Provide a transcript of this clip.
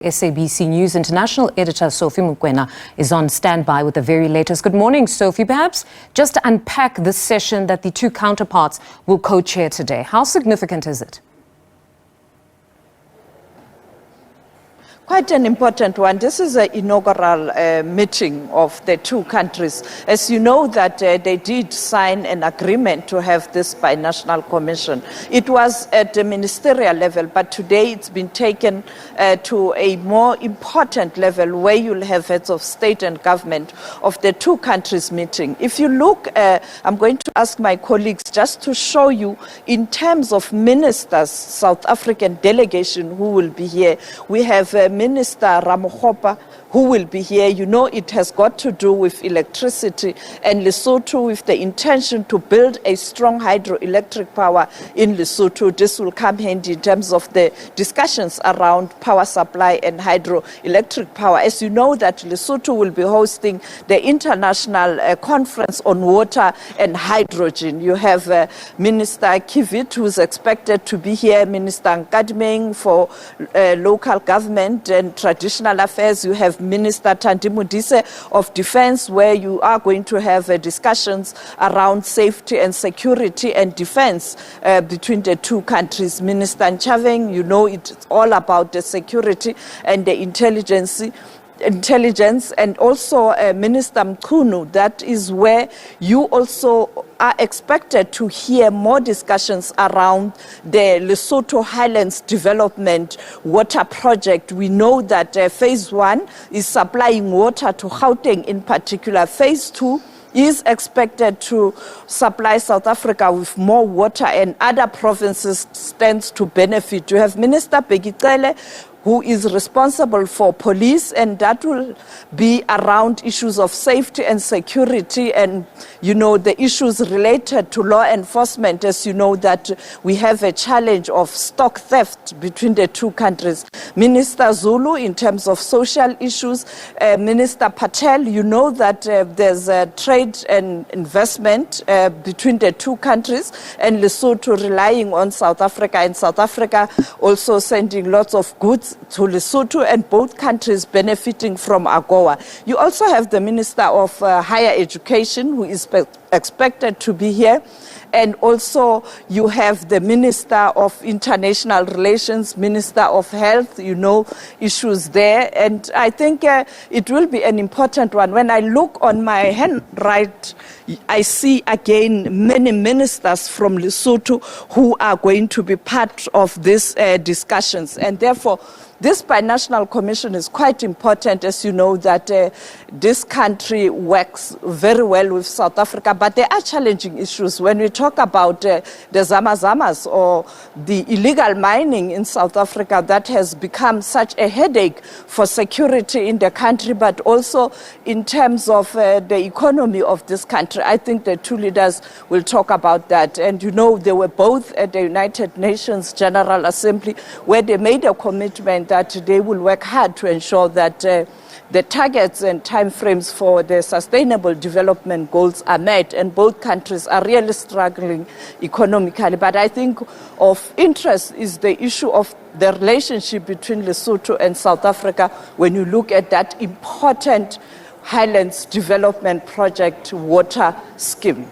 SABC News International Editor Sophie Mokoena is on standby with the very latest. Good morning, Sophie. Perhaps just to unpack this session that the two counterparts will co-chair today. How significant is it? Quite an important one. This is an inaugural meeting of the two countries. As you know that they did sign an agreement to have this binational commission. It was at the ministerial level, but today it's been taken to a more important level where you'll have heads of state and government of the two countries meeting. If you look, I'm going to ask my colleagues just to show you in terms of ministers, South African delegation who will be here. We have Minister Ramaphosa, who will be here. You know, it has got to do with electricity and Lesotho with the intention to build a strong hydroelectric power in Lesotho. This will come handy in terms of the discussions around power supply and hydroelectric power. As you know that Lesotho will be hosting the international conference on water and hydrogen. You have Minister Kivit, who is expected to be here, Minister Ntsokoane for local government and traditional affairs. You have Minister Thandimodise of Defense, where you are going to have discussions around safety and security and defense between the two countries. Minister Ntsokoane, you know it's all about the security and the intelligence, and also Minister Mokoena. That is where you also are expected to hear more discussions around the Lesotho Highlands Development Water Project. We know that phase 1 is supplying water to Gauteng in particular. Phase 2 is expected to supply South Africa with more water, and other provinces stands to benefit. You have Minister Begicele, who is responsible for police, and that will be around issues of safety and security and, you know, the issues related to law enforcement. As you know that we have a challenge of stock theft between the two countries. Minister Zulu in terms of social issues, Minister Patel, you know that there's a trade and investment between the two countries, and Lesotho relying on South Africa, and South Africa also sending lots of goods to Lesotho, and both countries benefiting from AGOA. You also have the Minister of Higher Education, who is expected to be here. And also you have the Minister of International Relations, Minister of Health, you know, issues there. And I think it will be an important one. When I look on my hand right, I see again many ministers from Lesotho who are going to be part of these discussions. And therefore, this binational commission is quite important, as you know, that this country works very well with South Africa, but there are challenging issues. When we talk about the Zamazamas or the illegal mining in South Africa, that has become such a headache for security in the country, but also in terms of the economy of this country. I think the two leaders will talk about that. And you know, they were both at the United Nations General Assembly, where they made a commitment that they will work hard to ensure that the targets and timeframes for the sustainable development goals are met, and both countries are really struggling economically. But I think of interest is the issue of the relationship between Lesotho and South Africa when you look at that important Highlands Development Project water scheme.